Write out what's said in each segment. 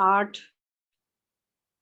8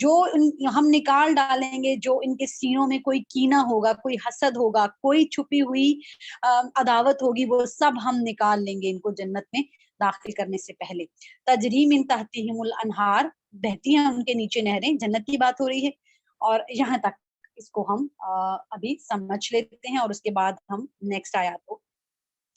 جو ہم نکال ڈالیں گے جو ان کے سینوں میں کوئی کینہ ہوگا, کوئی حسد ہوگا, کوئی چھپی ہوئی عداوت ہوگی, وہ سب ہم نکال لیں گے ان کو جنت میں داخل کرنے سے پہلے. تجری من تحتہم الانہار, بہتی ہیں ان کے نیچے نہریں, جنت کی بات ہو رہی ہے. اور یہاں تک اس کو ہم ابھی سمجھ لیتے ہیں اور اس کے بعد ہم نیکسٹ آیات کو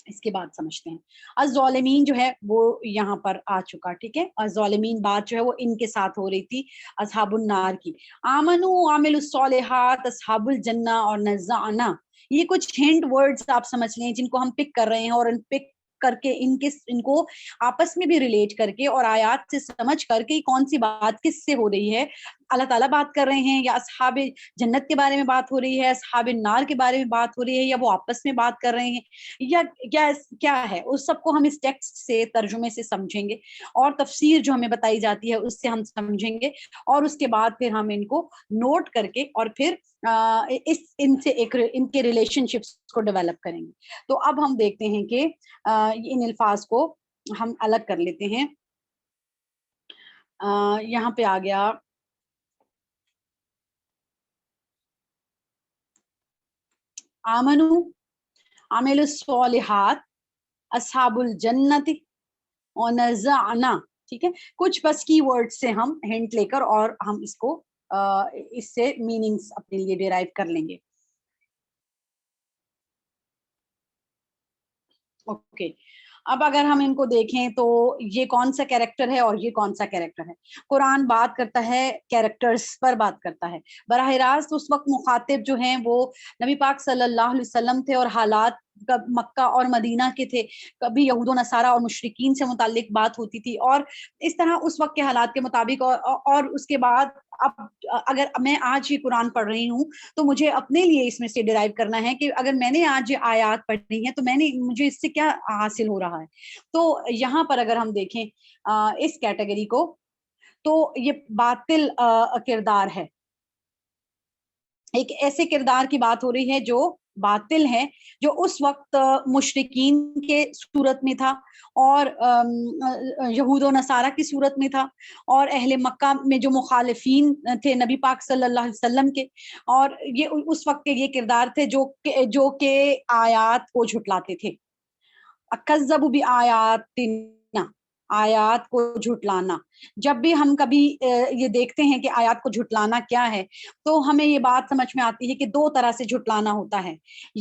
اس کے بعد سمجھتے ہیں. الظالمین جو ہے وہ یہاں پر آ چکا, ٹھیک ہے. الظالمین بات جو ہے وہ ان کے ساتھ ہو رہی تھی, اصحاب النار کی. آمنو عامل الصالحات اصحاب الجنہ اور نزعنا, یہ کچھ ہنٹ ورڈز آپ سمجھ لیں جن کو ہم پک کر رہے ہیں, اور ان پک کر کے ان کو آپس میں بھی ریلیٹ کر کے اور آیات سے سمجھ کر کے کون سی بات کس سے ہو رہی ہے, اللہ تعالیٰ بات کر رہے ہیں یا اصحاب جنت کے بارے میں بات ہو رہی ہے, اصحاب النار کے بارے میں بات ہو رہی ہے, یا وہ آپس میں بات کر رہے ہیں, یا کیا ہے, اس سب کو ہم اس ٹیکسٹ سے ترجمے سے سمجھیں گے, اور تفسیر جو ہمیں بتائی جاتی ہے اس سے ہم سمجھیں گے, اور اس کے بعد پھر ہم ان کو نوٹ کر کے اور پھر ان سے ان کے ریلیشن شپس کو ڈیولپ کریں گے. تو اب ہم دیکھتے ہیں کہ ان الفاظ کو ہم الگ کر لیتے ہیں. یہاں پہ آ گیا آمنو عامل الصالحات اصحاب الجنت ونزعنا, ٹھیک ہے. کچھ بس کی ورڈ سے ہم ہنٹ لے کر اور ہم اس کو اس سے میننگز اپنے لیے ڈیرائیو کر لیں گے. اوکے, اب اگر ہم ان کو دیکھیں تو یہ کون سا کیریکٹر ہے اور یہ کون سا کیریکٹر ہے. قرآن بات کرتا ہے کیریکٹرز پر بات کرتا ہے. براہ راست اس وقت مخاطب جو ہیں وہ نبی پاک صلی اللہ علیہ وسلم تھے, اور حالات مکہ اور مدینہ کے تھے. کبھی یہود و نصارہ اور مشرکین سے متعلق بات ہوتی تھی, اور اس طرح اس وقت کے حالات کے مطابق, اور اس کے بعد اب اگر میں آج یہ قرآن پڑھ رہی ہوں تو مجھے اپنے لیے اس میں سے ڈیرائیو کرنا ہے کہ اگر میں نے آج یہ آیات پڑھی ہیں تو مجھے اس سے کیا حاصل ہو رہا ہے. تو یہاں پر اگر ہم دیکھیں اس کیٹیگری کو, تو یہ باطل کردار ہے. ایک ایسے کردار کی بات ہو رہی ہے جو باطل ہے, جو اس وقت مشرکین کے صورت میں تھا, اور یہود و نصارہ کی صورت میں تھا, اور اہل مکہ میں جو مخالفین تھے نبی پاک صلی اللہ علیہ وسلم کے, اور یہ اس وقت کے یہ کردار تھے جو کہ آیات کو جھٹلاتے تھے. اکذبوا بآیاتنا, آیات کو جھٹلانا. جب بھی ہم کبھی یہ دیکھتے ہیں کہ آیات کو جھٹلانا کیا ہے, تو ہمیں یہ بات سمجھ میں آتی ہے کہ دو طرح سے جھٹلانا ہوتا ہے.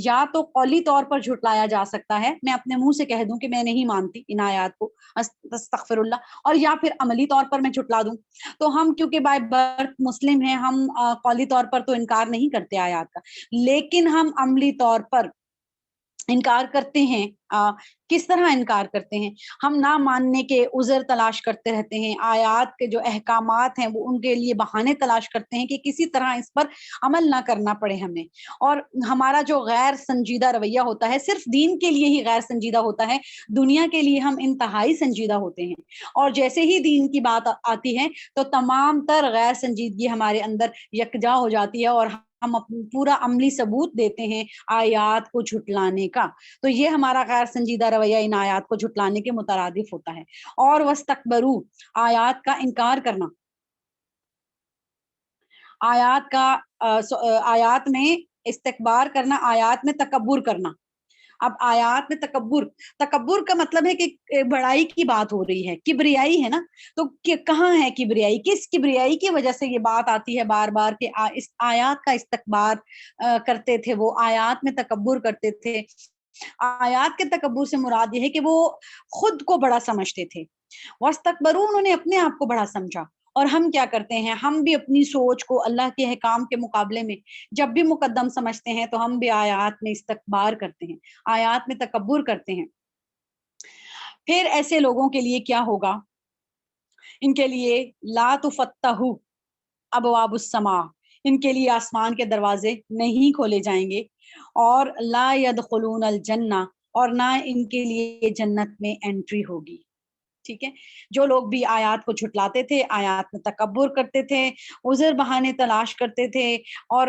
یا تو قولی طور پر جھٹلایا جا سکتا ہے, میں اپنے منہ سے کہہ دوں کہ میں نہیں مانتی ان آیات کو, استغفر اللہ, اور یا پھر عملی طور پر میں جھٹلا دوں. تو ہم کیونکہ بائی برتھ مسلم ہیں, ہم قولی طور پر تو انکار نہیں کرتے آیات کا, لیکن ہم عملی طور پر انکار کرتے ہیں. کس طرح انکار کرتے ہیں؟ ہم نہ ماننے کے عذر تلاش کرتے رہتے ہیں, آیات کے جو احکامات ہیں وہ ان کے لیے بہانے تلاش کرتے ہیں کہ کسی طرح اس پر عمل نہ کرنا پڑے ہمیں. اور ہمارا جو غیر سنجیدہ رویہ ہوتا ہے صرف دین کے لیے ہی غیر سنجیدہ ہوتا ہے, دنیا کے لیے ہم انتہائی سنجیدہ ہوتے ہیں. اور جیسے ہی دین کی بات آتی ہے تو تمام تر غیر سنجیدگی ہمارے اندر یکجا ہو جاتی ہے, اور ہم پورا عملی ثبوت دیتے ہیں آیات کو جھٹلانے کا. تو یہ ہمارا غیر سنجیدہ رویہ ان آیات کو جھٹلانے کے مترادف ہوتا ہے. اور واستکبروا, آیات کا انکار کرنا, آیات میں استکبار کرنا, آیات میں تکبر کرنا. اب آیات میں تکبر کا مطلب ہے کہ بڑائی کی بات ہو رہی ہے, کبریائی ہے نا. تو کہاں ہے کبریائی, کس کبریائی کی وجہ سے یہ بات آتی ہے بار بار کہ اس آیات کا استکبار کرتے تھے, وہ آیات میں تکبر کرتے تھے. آیات کے تکبر سے مراد یہ ہے کہ وہ خود کو بڑا سمجھتے تھے. واستکبروا, انہوں نے اپنے آپ کو بڑا سمجھا. اور ہم کیا کرتے ہیں, ہم بھی اپنی سوچ کو اللہ کے احکام کے مقابلے میں جب بھی مقدم سمجھتے ہیں تو ہم بھی آیات میں استکبار کرتے ہیں, آیات میں تکبر کرتے ہیں. پھر ایسے لوگوں کے لیے کیا ہوگا؟ ان کے لیے لا تفتح ابواب السماء, ان کے لیے آسمان کے دروازے نہیں کھولے جائیں گے. اور لا يدخلون الجنہ, اور نہ ان کے لیے جنت میں انٹری ہوگی. ٹھیک ہے, جو لوگ بھی آیات کو جھٹلاتے تھے, آیات میں تکبر کرتے تھے, عذر بہانے تلاش کرتے تھے, اور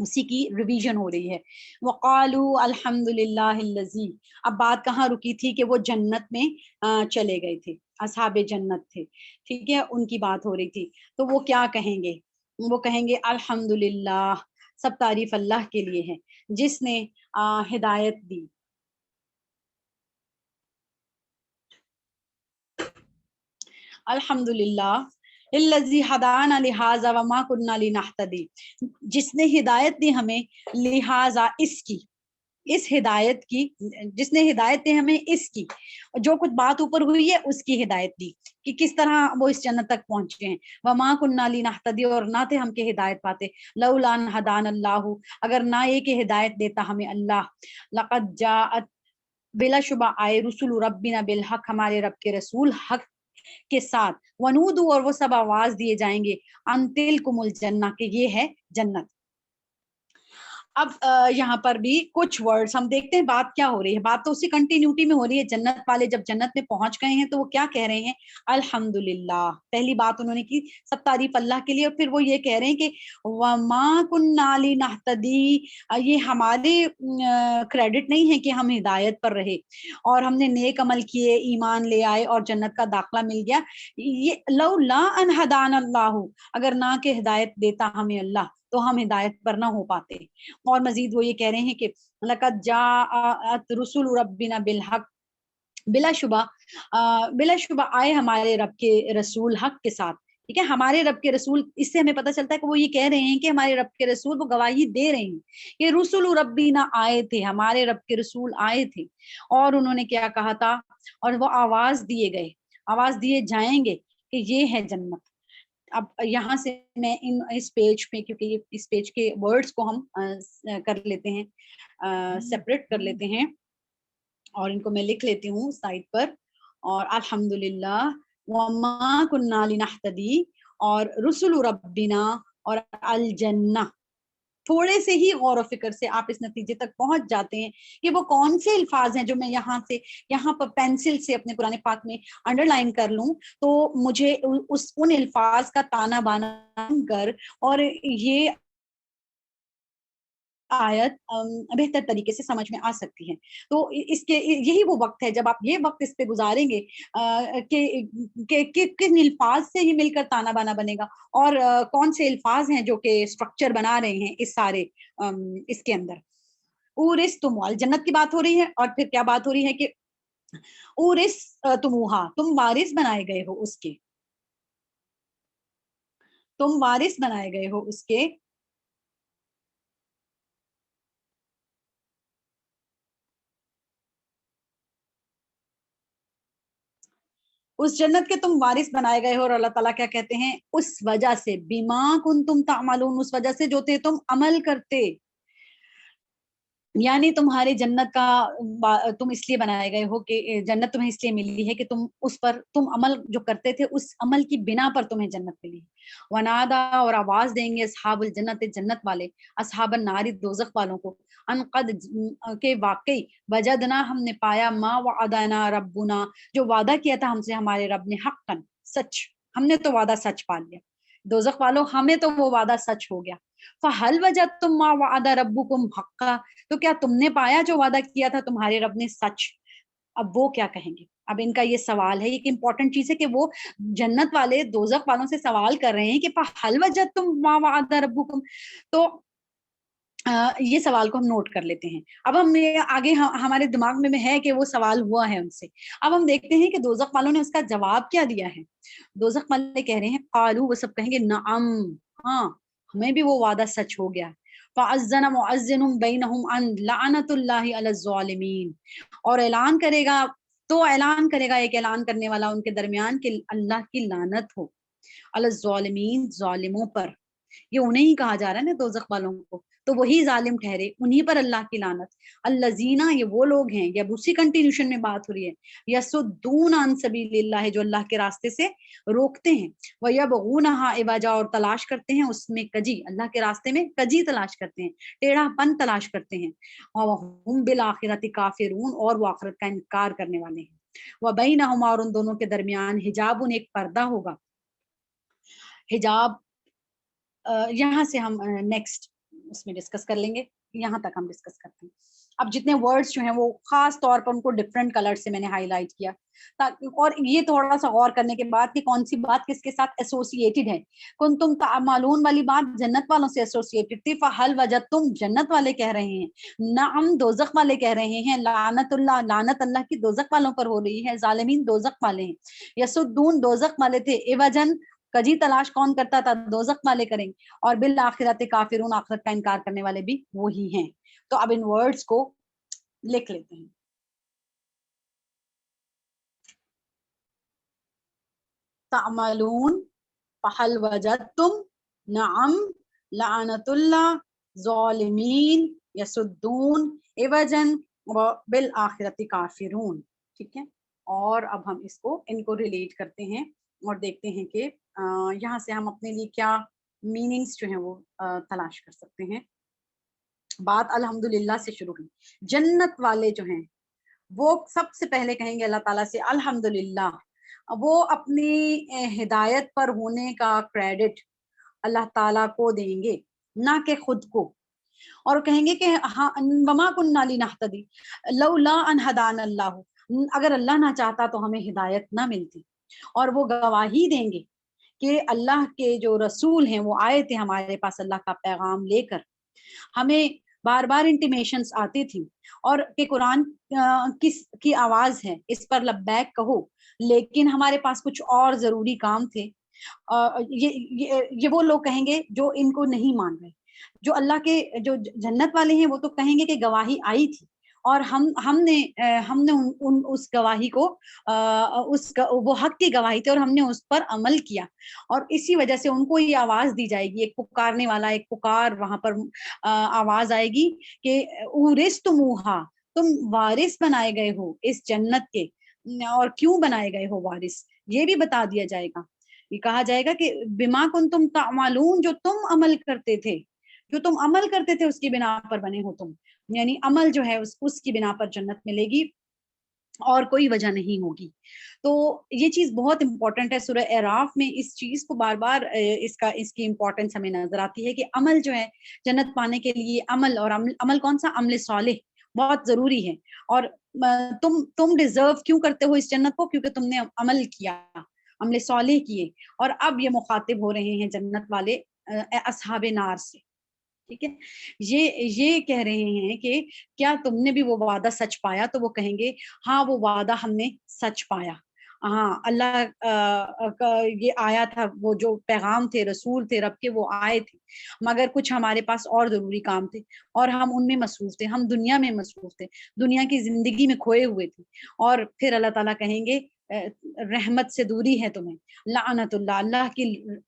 اسی کی ریویژن ہو رہی ہے. وقالوا الحمدللہ. اب بات کہاں رکی تھی کہ وہ جنت میں چلے گئے تھے، اصحاب جنت تھے، ٹھیک ہے، ان کی بات ہو رہی تھی. تو وہ کیا کہیں گے؟ وہ کہیں گے الحمدللہ، سب تعریف اللہ کے لیے ہے جس نے ہدایت دی. الحمدللہ الذی ہدانا لہذا وما کنا لنہتدی، جس نے ہدایت دی ہمیں لہذا اس ہدایت کی، جس نے ہدایت دی ہمیں اس کی، جو کچھ بات اوپر ہوئی ہے اس کی ہدایت دی کہ کس طرح وہ اس جنت تک پہنچے ہیں. وما کنا لنہتدی، اور نہ تھے ہم کے ہدایت پاتے، لولا ان ہدانا اللہ، اگر نہ یہ کہ ہدایت دیتا ہمیں اللہ. لقد جاءت، بلا شبہ آئے، رسول ربنا بالحق، ہمارے رب کے رسول حق کے ساتھ. ونودو، اور وہ سب آواز دیے جائیں گے، ان تلکم الجنہ، کہ یہ ہے جنت. اب یہاں پر بھی کچھ ورڈز ہم دیکھتے ہیں بات کیا ہو رہی ہے. بات تو اسی کنٹینیوٹی میں ہو رہی ہے. جنت والے جب جنت میں پہنچ گئے ہیں تو وہ کیا کہہ رہے ہیں؟ الحمدللہ. پہلی بات انہوں نے کی سب تعریف اللہ کے لیے، اور پھر وہ یہ کہہ رہے ہیں کہ وما کنا لنہتدی، یہ ہمارے کریڈٹ نہیں ہے کہ ہم ہدایت پر رہے اور ہم نے نیک عمل کیے، ایمان لے آئے اور جنت کا داخلہ مل گیا. یہ لولا ان ہدانا اللہ، اگر نہ کہ ہدایت دیتا ہمیں اللہ تو ہم ہدایت پر نہ ہو پاتے. اور مزید وہ یہ کہہ رہے ہیں کہ لقد جاءت رسول ربنا بالحق، بلا شبہ آئے ہمارے رب کے رسول حق کے ساتھ. ٹھیک ہے، ہمارے رب کے رسول، اس سے ہمیں پتہ چلتا ہے کہ وہ یہ کہہ رہے ہیں کہ ہمارے رب کے رسول وہ گواہی دے رہے ہیں کہ رسول ربنا آئے تھے، ہمارے رب کے رسول آئے تھے، اور انہوں نے کیا کہا تھا، اور وہ آواز دیے جائیں گے کہ یہ ہے جنت. اب یہاں سے میں اس پیج پہ، کیونکہ اس پیج کے ورڈز کو ہم کر لیتے ہیں، سیپریٹ کر لیتے ہیں، اور ان کو میں لکھ لیتی ہوں سائٹ پر. اور الحمدللہ وما کنا لنہتدی، اور رسول ربنا، اور الجنہ. تھوڑے سے ہی غور و فکر سے آپ اس نتیجے تک پہنچ جاتے ہیں کہ وہ کون سے الفاظ ہیں جو میں یہاں پر پینسل سے اپنے قرآن پاک میں انڈر لائن کر لوں تو مجھے ان الفاظ کا تانا بانا کر اور یہ آیت بہتر طریقے سے سمجھ میں آ سکتی ہے. تو اس کے یہی وہ وقت ہے جب آپ یہ وقت اس پہ گزاریں گے کہ کن الفاظ سے یہ مل کر تانا بانا بنے گا، اور کون سے الفاظ ہیں جو کہ اسٹرکچر بنا رہے ہیں اس سارے اس کے اندر. اورثتموہا، جنت کی بات ہو رہی ہے، اور پھر کیا بات ہو رہی ہے کہ اورثتموہا، تم وارث بنائے گئے ہو اس کے، تم وارث بنائے گئے ہو اس کے. اس جنت کے تم وارث بنائے گئے ہو، اور اللہ تعالیٰ کیا کہتے ہیں؟ اس وجہ سے، بما کنتم تعملون، اس وجہ سے جو تھے تم عمل کرتے. یعنی تمہاری جنت کا تم اس لیے بنائے گئے ہو کہ جنت تمہیں اس لیے ملی ہے کہ تم اس پر تم عمل جو کرتے تھے اس عمل کی بنا پر تمہیں جنت ملی. ونادا، اور آواز دیں گے اصحاب الجنت، جنت والے، اصحاب النار، دوزخ والوں کو، ان قد، کہ واقعی، وجدنا، ہم نے پایا، ما وعدنا ربنا، جو وعدہ کیا تھا ہم سے ہمارے رب نے، حقا، سچ، ہم نے تو وعدہ سچ پا لیا. دوزخ والوں، ہمیں تو وہ وعدہ سچ ہو گیا. فَهَلْ وَجَدتُّم مَّا وَعَدَ رَبُّكُمْ حَقًّا، تو کیا تم نے پایا جو وعدہ کیا تھا تمہارے رب نے سچ؟ اب وہ کیا کہیں گے؟ اب ان کا یہ سوال ہے، ایک امپورٹنٹ چیز ہے کہ وہ جنت والے دوزخ والوں سے سوال کر رہے ہیں کہ فَهَلْ وَجَدتُّم مَّا وَعَدَ رَبُّكُمْ. تو یہ سوال کو ہم نوٹ کر لیتے ہیں. اب ہم آگے ہمارے دماغ میں ہے کہ وہ سوال ہوا ہے ان سے. اب ہم دیکھتے ہیں کہ دوزخ والوں نے اس کا جواب کیا دیا ہے. دوزخ والے کہہ رہے ہیں قالو، وہ سب کہیں گے نعم، ہاں ہمیں بھی وہ وعدہ سچ ہو گیا. فَأَذَّنَ مُؤَذِّنٌ بَيْنَهُمْ أَن لَعْنَةُ اللَّهِ عَلَى الظَّالِمِينَ، اور اعلان کرے گا ایک اعلان کرنے والا ان کے درمیان کہ اللہ کی لعنت ہو علی الظالمین، ظالموں پر. یہ انہیں ہی کہا جا رہا ہے نا دوزخ والوں کو، تو وہی ظالم ٹھہرے، انہی پر اللہ کی لعنت. الذین، یہ وہ لوگ ہیں، یا اسی کنٹینیوشن میں بات ہو رہی ہے، یصدون عن سبیل اللہ، جو اللہ کے راستے سے روکتے ہیں، ویبغونہا عوجا، اور تلاش کرتے ہیں اس میں کجی، اللہ کے راستے میں کجی تلاش کرتے ہیں، ٹیڑھا پن تلاش کرتے ہیں. وہم بالآخرۃ کافرون، اور وہ آخرت کا انکار کرنے والے ہیں. وبینہما، اور ان دونوں کے درمیان حجاب، ایک پردہ ہوگا. حجاب، یہاں سے ہم نیکسٹ اس میں ڈسکس کر لیں گے. یہاں تک ہم ڈسکس کرتے ہیں. اب جتنے ورڈز جو ہیں وہ خاص طور پر ان کو ڈفرینٹ کلر سے میں نے ہائی لائٹ کیا, اور یہ تھوڑا سا غور کرنے کے بعد کہ کون سی بات کس کے ساتھ ایسوسیٹڈ ہے. کنتم تعملون والی بات جنت والوں سے ایسوسیٹڈ تھی. فہل وجدتم جنت والے کہہ رہے ہیں, نعم دوزخ والے کہہ رہے ہیں, لعنت اللہ لعنت اللہ کی دوزخ والوں پر ہو رہی ہے, ظالمین دوزخ والے ہیں. یسدون دوزخ والے تھے, ایوجن کجی تلاش کون کرتا تھا, دوزخ والے کریں. اور بالآخرت کافرون آخرت کا انکار کرنے والے بھی وہی ہیں. تو اب ان ورڈز کو لکھ لیتے ہیں. تعملون, فہل وجدتم, نعم, لعنت اللہ, ظالمین, یسدون, ایوجن, بالآخرت کافرون. ٹھیک ہے. اور اب ہم اس کو ان کو ریلیٹ کرتے ہیں اور دیکھتے ہیں کہ یہاں سے ہم اپنے لیے کیا میننگز جو ہیں وہ تلاش کر سکتے ہیں. بات الحمدللہ سے شروع ہوئی. جنت والے جو ہیں وہ سب سے پہلے کہیں گے اللہ تعالیٰ سے الحمدللہ. وہ اپنی ہدایت پر ہونے کا کریڈٹ اللہ تعالیٰ کو دیں گے, نہ کہ خود کو, اور کہیں گے کہ وما کننا لنہتدی لولا ان ہدانا اللہ, اگر اللہ نہ چاہتا تو ہمیں ہدایت نہ ملتی. اور وہ گواہی دیں گے کہ اللہ کے جو رسول ہیں وہ آئے تھے ہمارے پاس اللہ کا پیغام لے کر. ہمیں بار بار انٹیمیشنز آتی تھی اور کہ قرآن کس کی آواز ہے, اس پر لبیک کہو, لیکن ہمارے پاس کچھ اور ضروری کام تھے. یہ وہ لوگ کہیں گے جو ان کو نہیں مان رہے. جو اللہ کے جو جنت والے ہیں وہ تو کہیں گے کہ گواہی آئی تھی اور ہم نے اس گواہی کو وہ حق کی گواہی تھی اور ہم نے اس پر عمل کیا, اور اسی وجہ سے ان کو یہ آواز دی جائے گی, ایک پکارنے والا ایک پکار وہاں پر آواز آئے گی کہ اورثتموہا, تم وارث بنائے گئے ہو اس جنت کے. اور کیوں بنائے گئے ہو وارث, یہ بھی بتا دیا جائے گا. یہ کہا جائے گا کہ بما کنتم تعملون, جو تم عمل کرتے تھے, جو تم عمل کرتے تھے اس کی بنا پر بنے ہو تم, یعنی عمل جو ہے اس کی بنا پر جنت ملے گی اور کوئی وجہ نہیں ہوگی. تو یہ چیز بہت امپورٹنٹ ہے. سورہ اعراف میں اس چیز کو بار بار اس کی امپورٹنس ہمیں نظر آتی ہے کہ عمل جو ہے جنت پانے کے لیے, عمل, اور عمل کون سا, عمل صالح بہت ضروری ہے. اور تم ڈیزرو کیوں کرتے ہو اس جنت کو, کیونکہ تم نے عمل کیا, عمل صالح کیے. اور اب یہ مخاطب ہو رہے ہیں جنت والے اصحاب نار سے. ٹھیک ہے. یہ کہہ رہے ہیں کہ کیا تم نے بھی وہ وعدہ سچ پایا, تو وہ کہیں گے ہاں وہ وعدہ ہم نے سچ پایا. ہاں اللہ کا یہ آیا تھا, وہ جو پیغام تھے, رسول تھے رب کے, وہ آئے تھے, مگر کچھ ہمارے پاس اور ضروری کام تھے اور ہم ان میں مصروف تھے, ہم دنیا میں مصروف تھے, دنیا کی زندگی میں کھوئے ہوئے تھے. اور پھر اللہ تعالیٰ کہیں گے رحمت سے دوری ہے تمہیں, لعنت اللہ,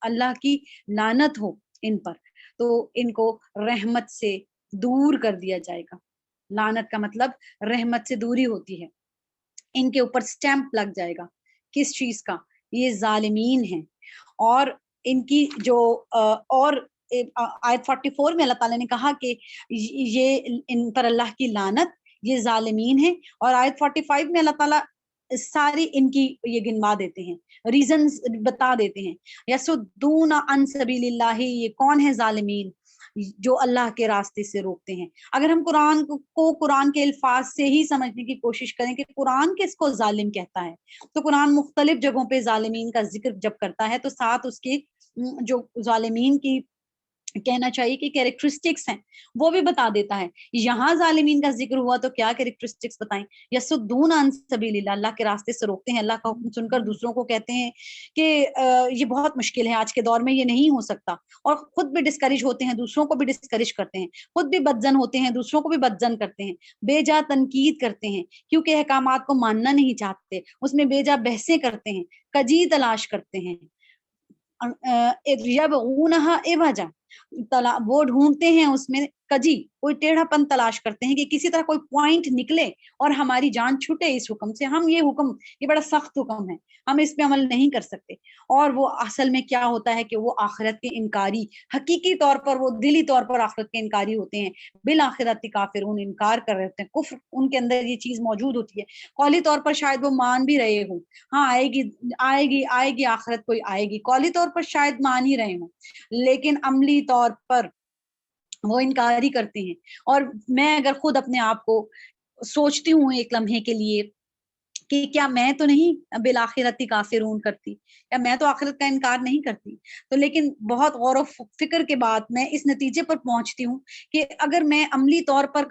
اللہ کی لعنت ہو ان پر. تو ان کو رحمت سے دور کر دیا جائے گا. لعنت کا مطلب رحمت سے دوری ہوتی ہے. ان کے اوپر سٹیمپ لگ جائے گا. کس چیز کا, یہ ظالمین ہیں. اور ان کی جو اور آیت 44 میں اللہ تعالیٰ نے کہا کہ یہ ان پر اللہ کی لعنت, یہ ظالمین ہیں. اور آیت 45 میں اللہ تعالیٰ ساری ان کی یہ گنوا دیتے ہیں, ریزنز بتا دیتے ہیں. یسدون عن سبیل اللہ, یہ کون ہے ظالمین, جو اللہ کے راستے سے روکتے ہیں. اگر ہم قرآن کو قرآن کے الفاظ سے ہی سمجھنے کی کوشش کریں کہ قرآن کس کو ظالم کہتا ہے, تو قرآن مختلف جگہوں پہ ظالمین کا ذکر جب کرتا ہے تو ساتھ اس کے جو ظالمین کی کہنا چاہیے کہ کیریکٹرسٹکس ہیں وہ بھی بتا دیتا ہے. یہاں ظالمین کا ذکر ہوا تو کیا کیریکٹرسٹکس بتائیں. یسدون عن سبیل اللہ, اللہ کے راستے سے روکتے ہیں, اللہ کا حکم سن کر دوسروں کو کہتے ہیں کہ یہ بہت مشکل ہے, آج کے دور میں یہ نہیں ہو سکتا, اور خود بھی ڈسکریج ہوتے ہیں, دوسروں کو بھی ڈسکریج کرتے ہیں, خود بھی بدزن ہوتے ہیں, دوسروں کو بھی بدزن کرتے ہیں, بے جا تنقید کرتے ہیں کیونکہ احکامات کو ماننا نہیں چاہتے, اس میں بے جا بحثیں کرتے ہیں, کجی تلاش کرتے ہیں. یبغونہا عوجا, وہ ڈھونڈتے ہیں اس میں کجی, کوئی ٹیڑھا پن تلاش کرتے ہیں کہ کسی طرح کوئی پوائنٹ نکلے اور ہماری جان چھوٹے اس حکم سے. ہم یہ حکم, یہ بڑا سخت حکم ہے, ہم اس پہ عمل نہیں کر سکتے. اور وہ اصل میں کیا ہوتا ہے کہ وہ آخرت کے انکاری, حقیقی طور پر وہ دلی طور پر آخرت کے انکاری ہوتے ہیں. بالآخرت کافرون, انکار کر رہے ہوتے ہیں, کفر ان کے اندر یہ چیز موجود ہوتی ہے. قولی طور پر شاید وہ مان بھی رہے ہوں, ہاں آئے گی آئے گی آئے گی آخرت کوئی آئے گی, قولی طور پر شاید مان ہی رہے ہوں, لیکن عملی طور پر وہ انکار ہی کرتے ہیں. اور میں اگر خود اپنے آپ کو سوچتی ہوں ایک لمحے کے لیے کہ کیا میں تو نہیں بالآخرتی کافرون کرتی، یا میں تو آخرت کا انکار نہیں کرتی. تو لیکن بہت غور و فکر کے بعد میں اس نتیجے پر پہنچتی ہوں کہ اگر میں عملی طور پر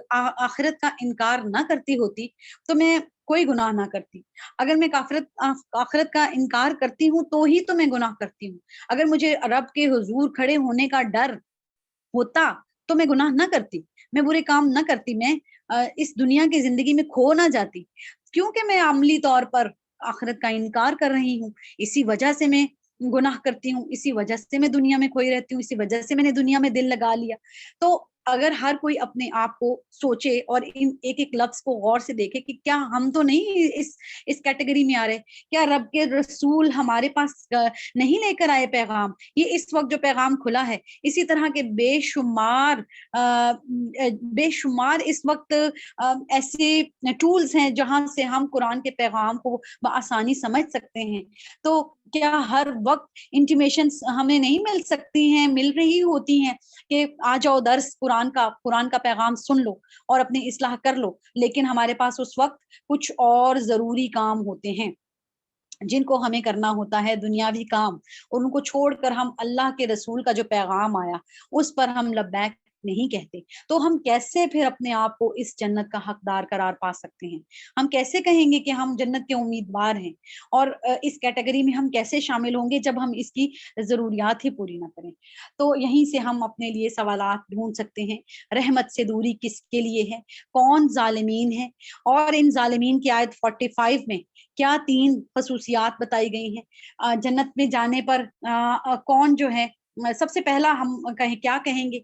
آخرت کا انکار نہ کرتی ہوتی تو میں کوئی گناہ نہ کرتی. اگر میں آخرت کا انکار کرتی ہوں تو ہی تو میں گناہ کرتی ہوں. اگر مجھے رب کے حضور کھڑے ہونے کا ڈر ہوتا تو میں گناہ نہ کرتی، میں برے کام نہ کرتی، میں اس دنیا کی زندگی میں کھو نہ جاتی. کیونکہ میں عملی طور پر آخرت کا انکار کر رہی ہوں، اسی وجہ سے میں گناہ کرتی ہوں، اسی وجہ سے میں دنیا میں کھوئی رہتی ہوں، اسی وجہ سے میں نے دنیا میں دل لگا لیا. تو اگر ہر کوئی اپنے آپ کو سوچے اور ان ایک ایک لفظ کو غور سے دیکھے کہ کیا ہم تو نہیں اس کیٹیگری میں آ رہے، کیا رب کے رسول ہمارے پاس نہیں لے کر آئے پیغام. یہ اس وقت جو پیغام کھلا ہے، اسی طرح کے بے شمار اس وقت ایسے ٹولز ہیں جہاں سے ہم قرآن کے پیغام کو بآسانی سمجھ سکتے ہیں. تو کیا ہر وقت انٹیمیشنز ہمیں نہیں مل سکتی ہیں، مل رہی ہوتی ہیں کہ آ جاؤ درس قرآن کا پیغام سن لو اور اپنی اصلاح کر لو. لیکن ہمارے پاس اس وقت کچھ اور ضروری کام ہوتے ہیں جن کو ہمیں کرنا ہوتا ہے، دنیاوی کام، اور ان کو چھوڑ کر ہم اللہ کے رسول کا جو پیغام آیا اس پر ہم لبیک نہیں کہتے. تو ہم کیسے پھر اپنے آپ کو اس جنت کا حقدار قرار پا سکتے ہیں؟ ہم کیسے کہیں گے کہ ہم جنت کے امیدوار ہیں؟ اور اس کیٹیگری میں ہم کیسے شامل ہوں گے جب ہم اس کی ضروریات ہی پوری نہ کریں؟ تو یہیں سے ہم اپنے لیے سوالات ڈھونڈ سکتے ہیں. رحمت سے دوری کس کے لیے ہے؟ کون ظالمین ہے؟ اور ان ظالمین کی آیت 45 میں کیا 3 خصوصیات بتائی گئی ہیں؟ جنت میں جانے پر کون جو ہے سب سے پہلا ہم کیا کہیں گے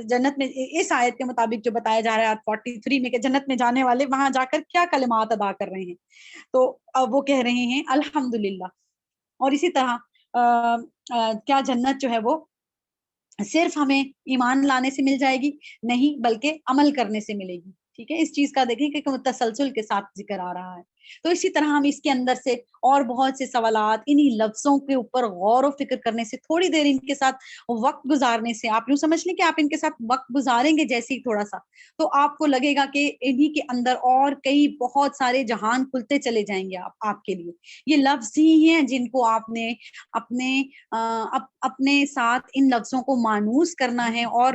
جنت میں اس آیت کے مطابق جو بتایا جا رہا ہے آیت 43 میں کہ جنت میں جانے والے وہاں جا کر کیا کلمات ادا کر رہے ہیں؟ تو وہ کہہ رہے ہیں الحمدللہ. اور اسی طرح کیا جنت جو ہے وہ صرف ہمیں ایمان لانے سے مل جائے گی؟ نہیں، بلکہ عمل کرنے سے ملے گی. ٹھیک ہے، اس چیز کا دیکھیں کہ تسلسل کے ساتھ ذکر آ رہا ہے. تو اسی طرح ہم اس کے اندر سے اور بہت سے سوالات انہی لفظوں کے اوپر غور و فکر کرنے سے، تھوڑی دیر ان کے ساتھ وقت گزارنے سے، آپ یوں سمجھ لیں کہ آپ ان کے ساتھ وقت گزاریں گے جیسے ہی تھوڑا سا، تو آپ کو لگے گا کہ انہی کے اندر اور کئی بہت سارے جہان کھلتے چلے جائیں گے آپ کے لیے. یہ لفظ ہی ہیں جن کو آپ نے اپنے ساتھ ان لفظوں کو مانوس کرنا ہے، اور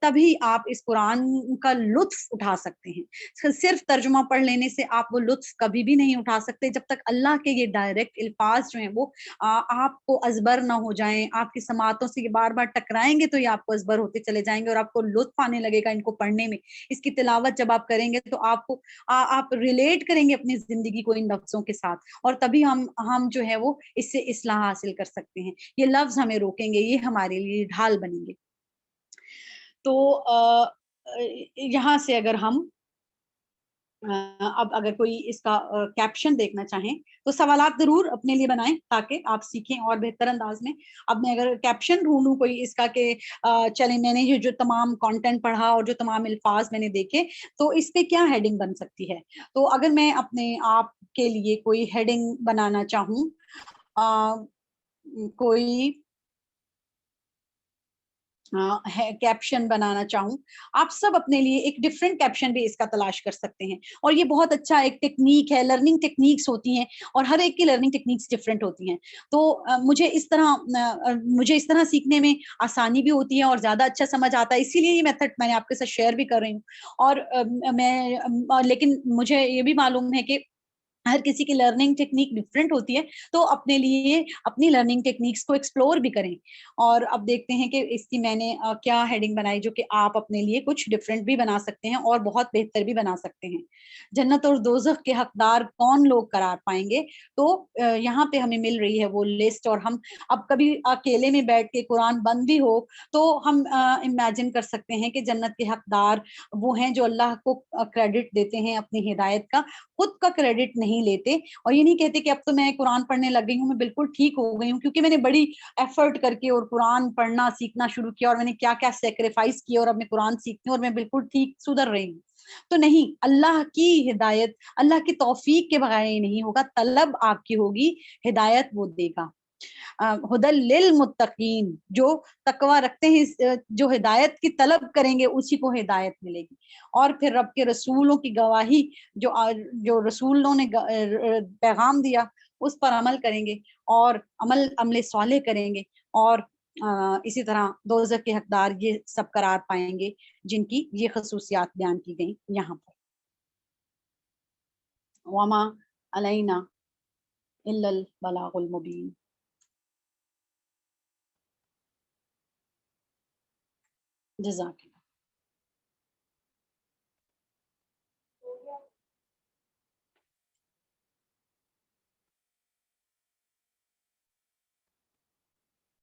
تبھی آپ اس قرآن کا لطف اٹھا سکتے ہیں. صرف ترجمہ پڑھ لینے سے آپ وہ لطف کبھی بھی نہیں اٹھا سکتے جب تک اللہ کے یہ ڈائریکٹ الفاظ جو ہیں وہ آپ کو ازبر نہ ہو جائیں. آپ کی سماعتوں سے یہ بار بار ٹکرائیں گے تو یہ آپ کو ازبر ہوتے چلے جائیں گے اور آپ کو لطف آنے لگے گا ان کو پڑھنے میں. اس کی تلاوت جب آپ کریں گے تو آپ ریلیٹ کریں گے اپنی زندگی کو ان لفظوں کے ساتھ، اور تبھی ہم جو ہے وہ اس سے اصلاح حاصل کر سکتے ہیں. یہ لفظ ہمیں روکیں گے، یہ ہمارے لیے ڈھال بنیں گے. تو یہاں سے اگر ہم اب اگر کوئی اس کا کیپشن دیکھنا چاہیں تو سوالات ضرور اپنے لیے بنائیں تاکہ آپ سیکھیں اور بہتر انداز میں. اب میں اگر کیپشن ڈھونڈوں کوئی اس کا کہ چلیں میں نے جو تمام کانٹینٹ پڑھا اور جو تمام الفاظ میں نے دیکھے تو اس پہ کیا ہیڈنگ بن سکتی ہے، تو اگر میں اپنے آپ کے لیے کوئی ہیڈنگ بنانا چاہوں، کوئی کیپشن بنانا چاہوں، آپ سب اپنے لیے ایک ڈفرینٹ کیپشن بھی اس کا تلاش کر سکتے ہیں. اور یہ بہت اچھا ایک ٹیکنیک ہے، لرننگ ٹیکنیکس ہوتی ہیں اور ہر ایک کی لرننگ ٹیکنیکس ڈفرینٹ ہوتی ہیں. تو مجھے اس طرح سیکھنے میں آسانی بھی ہوتی ہے اور زیادہ اچھا سمجھ آتا ہے، اسی لیے یہ میتھڈ میں نے آپ کے ساتھ شیئر بھی کر رہی ہوں. اور لیکن مجھے یہ بھی معلوم ہے کہ ہر کسی کی لرننگ ٹیکنیک ڈفرینٹ ہوتی ہے، تو اپنے لیے اپنی لرننگ ٹیکنیکس کو ایکسپلور بھی کریں. اور اب دیکھتے ہیں کہ اس کی میں نے کیا ہیڈنگ بنائی جو کہ آپ اپنے لیے کچھ ڈفرینٹ بھی بنا سکتے ہیں اور بہت بہتر بھی بنا سکتے ہیں. جنت اور دوزخ کے حقدار کون لوگ قرار پائیں گے؟ تو یہاں پہ ہمیں مل رہی ہے وہ لسٹ، اور ہم اب کبھی اکیلے میں بیٹھ کے قرآن بند بھی ہو تو ہم امیجن کر سکتے ہیں کہ جنت کے حقدار وہ ہیں جو اللہ کو کریڈٹ دیتے ہیں اپنی ہدایت کا، خود کا کریڈٹ نہیں لیتے. اور یہ نہیں کہتے کہ اب تو میں قرآن پڑھنے لگ گئی ہوں، میں بالکل ٹھیک ہو گئی ہوں کیونکہ میں نے بڑی ایفرٹ کر کے اور قرآن پڑھنا سیکھنا شروع کیا اور میں نے کیا کیا سیکریفائس کیا اور اب میں قرآن سیکھتی ہوں اور میں بالکل ٹھیک سدھر رہی ہوں. تو نہیں، اللہ کی ہدایت، اللہ کی توفیق کے بغیر یہ نہیں ہوگا. طلب آپ کی ہوگی، ہدایت وہ دے گا. ہدل للمتقین، جو تقوی رکھتے ہیں، جو ہدایت کی طلب کریں گے اسی کو ہدایت ملے گی. اور پھر رب کے رسولوں کی گواہی، جو رسولوں نے پیغام دیا اس پر عمل کریں گے، اور عمل صالح کریں گے، اور اسی طرح دوزخ کے حقدار یہ سب قرار پائیں گے جن کی یہ خصوصیات بیان کی گئیں یہاں پر. وما علینا الا البلاغ المبین. جزاک اللہ.